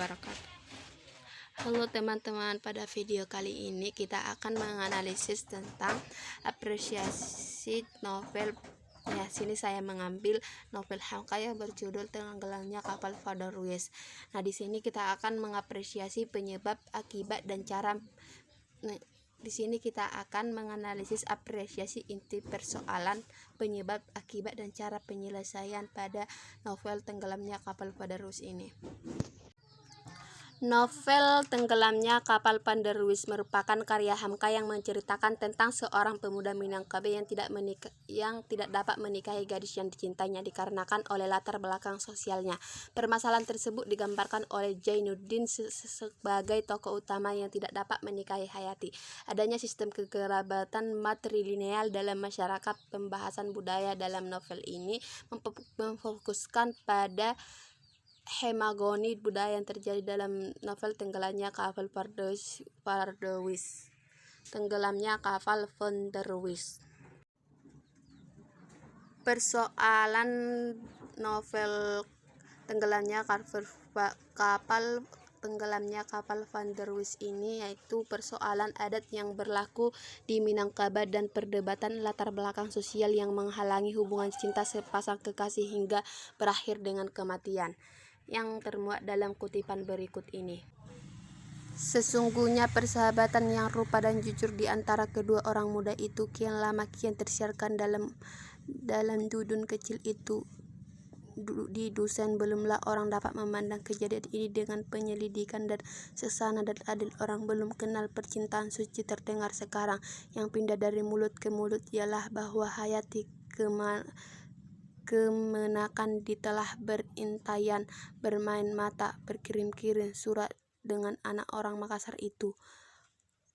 wabarakatuh. Halo teman-teman, pada video kali ini kita akan menganalisis tentang apresiasi novel. Ya, sini saya mengambil novel Hamka yang berjudul Tenggelamnya Kapal Father Louis. Nah, di sini kita akan mengapresiasi penyebab, akibat, dan cara. Di sini kita akan menganalisis apresiasi inti persoalan, penyebab, akibat, dan cara penyelesaian pada novel Tenggelamnya Kapal Father Louis ini. Novel Tenggelamnya Kapal Father Louis merupakan karya Hamka yang menceritakan tentang seorang pemuda Minangkabau yang tidak dapat menikahi gadis yang dicintainya dikarenakan oleh latar belakang sosialnya. Permasalahan tersebut digambarkan oleh Zainuddin sebagai tokoh utama yang tidak dapat menikahi Hayati. Adanya sistem kekerabatan matrilineal dalam masyarakat. Pembahasan budaya dalam novel ini memfokuskan pada hemagoni budaya yang terjadi dalam novel Tenggelamnya Kapal Father Louis. Tenggelamnya Kapal Father Louis. Persoalan novel Tenggelamnya Kapal Father Louis ini yaitu persoalan adat yang berlaku di Minangkabau dan perdebatan latar belakang sosial yang menghalangi hubungan cinta sepasang kekasih hingga berakhir dengan kematian, yang termuat dalam kutipan berikut ini. Sesungguhnya persahabatan yang rupa dan jujur di antara kedua orang muda itu kian lama kian tersiarkan dalam dudun kecil itu. Di dusun belumlah orang dapat memandang kejadian ini dengan penyelidikan dan seksama dan adil. Orang belum kenal percintaan suci terdengar sekarang. Yang pindah dari mulut ke mulut ialah bahwa Hayati kemenakan ditelah berintaian, bermain mata, berkirim-kirim surat dengan anak orang Makassar itu.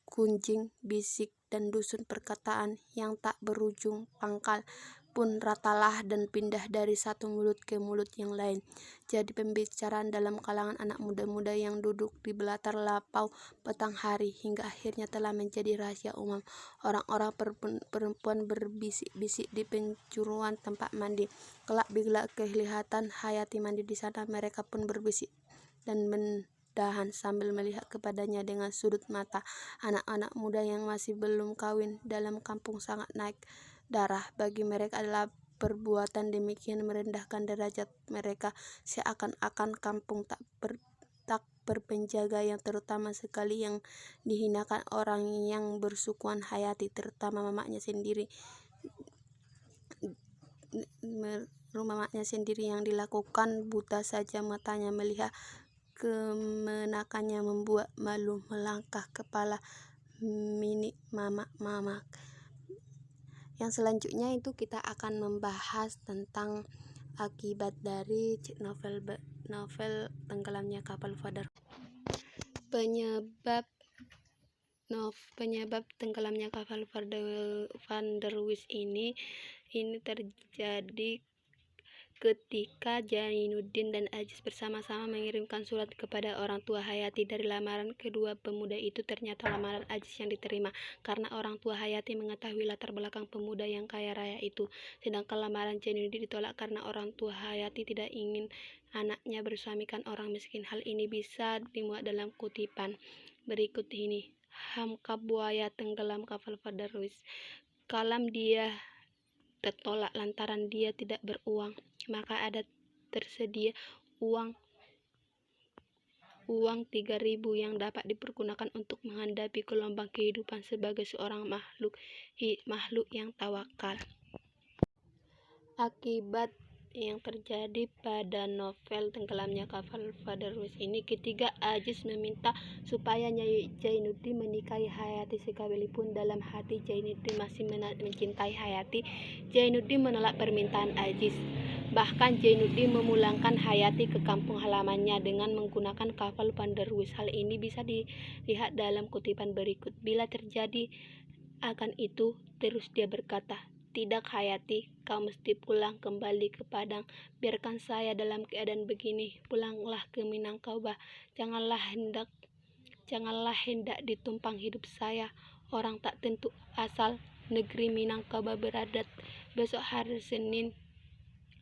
Gunjing, bisik, dan dusun perkataan yang tak berujung pangkal pun ratalah dan pindah dari satu mulut ke mulut yang lain. Jadi pembicaraan dalam kalangan anak muda-muda yang duduk di belatar lapau petang hari, hingga akhirnya telah menjadi rahasia umum. Orang-orang perempuan berbisik-bisik di penjuruan tempat mandi. Kelak bila kelihatan Hayati mandi di sana, mereka pun berbisik dan mendahan sambil melihat kepadanya dengan sudut mata. Anak-anak muda yang masih belum kawin dalam kampung sangat naik darah. Bagi mereka adalah perbuatan demikian merendahkan derajat mereka, seakan-akan kampung tak berpenjaga, yang terutama sekali yang dihinakan orang yang bersukuan Hayati, terutama mamanya sendiri yang dilakukan buta saja matanya melihat kemenakannya, membuat malu melangkah kepala minik mama. Yang selanjutnya itu kita akan membahas tentang akibat dari novel Tenggelamnya Kapal Father. Penyebab tenggelamnya kapal Father Louis ini terjadi ketika Zainuddin dan Aziz bersama-sama mengirimkan surat kepada orang tua Hayati. Dari lamaran kedua pemuda itu ternyata lamaran Aziz yang diterima, karena orang tua Hayati mengetahui latar belakang pemuda yang kaya raya itu. Sedangkan lamaran Zainuddin ditolak karena orang tua Hayati tidak ingin anaknya bersuamikan orang miskin. Hal ini bisa dimuat dalam kutipan berikut ini. Hamka buaya tenggelam kapal Father Louis. Kalam dia tertolak lantaran dia tidak beruang, maka ada tersedia uang 3.000 yang dapat dipergunakan untuk menghadapi gelombang kehidupan sebagai seorang makhluk yang tawakal. Akibat yang terjadi pada novel Tenggelamnya Kapal Father Louis ini, ketiga, Aziz meminta supaya Zainuddin menikahi Hayati. Sekalipun dalam hati Zainuddin masih mencintai Hayati, Zainuddin menolak permintaan Aziz. Bahkan Zainuddin memulangkan Hayati ke kampung halamannya dengan menggunakan kapal Father Louis. Hal ini bisa dilihat dalam kutipan berikut. Bila terjadi akan itu, terus dia berkata, "Tidak Hayati, kau mesti pulang kembali ke Padang. Biarkan saya dalam keadaan begini. Pulanglah ke Minangkabau. Janganlah hendak ditumpang hidup saya. Orang tak tentu asal negeri Minangkabau beradat. Besok hari Senin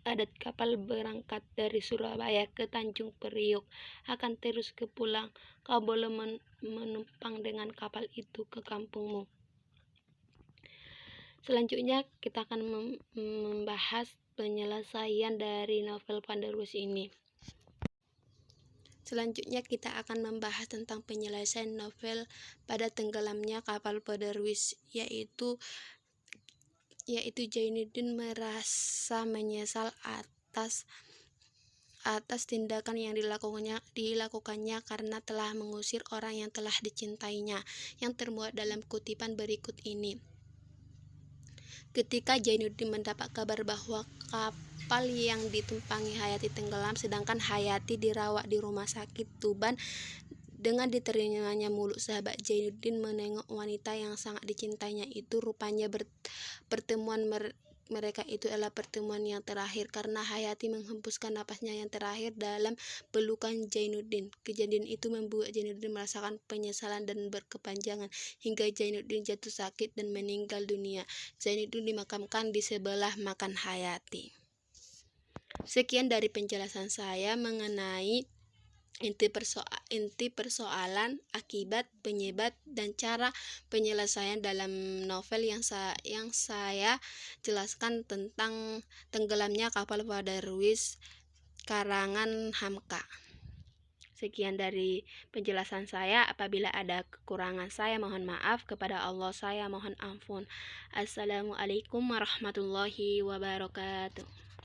padat kapal berangkat dari Surabaya ke Tanjung Priok akan terus ke pulang. Kau boleh menumpang dengan kapal itu ke kampungmu. Selanjutnya kita akan membahas penyelesaian dari novel Pandarwis ini. Selanjutnya kita akan membahas tentang penyelesaian novel pada tenggelamnya kapal Pandarwis, yaitu Zainuddin merasa menyesal atas tindakan yang dilakukannya karena telah mengusir orang yang telah dicintainya, yang termuat dalam kutipan berikut ini. Ketika Zainuddin mendapat kabar bahwa kapal yang ditumpangi Hayati tenggelam, sedangkan Hayati dirawat di rumah sakit Tuban, dengan diterimanya muluk sahabat Zainuddin menengok wanita yang sangat dicintainya itu, rupanya pertemuan mereka itu adalah pertemuan yang terakhir, karena Hayati menghembuskan napasnya yang terakhir dalam pelukan Zainuddin. Kejadian itu membuat Zainuddin merasakan penyesalan dan berkepanjangan hingga Zainuddin jatuh sakit dan meninggal dunia. Zainuddin dimakamkan di sebelah makam Hayati. Sekian dari penjelasan saya mengenai inti persoalan, akibat, penyebab, dan cara penyelesaian dalam novel yang saya jelaskan tentang tenggelamnya kapal Pandarwis karangan Hamka. Sekian dari penjelasan saya. Apabila ada kekurangan saya mohon maaf, kepada Allah saya mohon ampun. Assalamualaikum warahmatullahi wabarakatuh.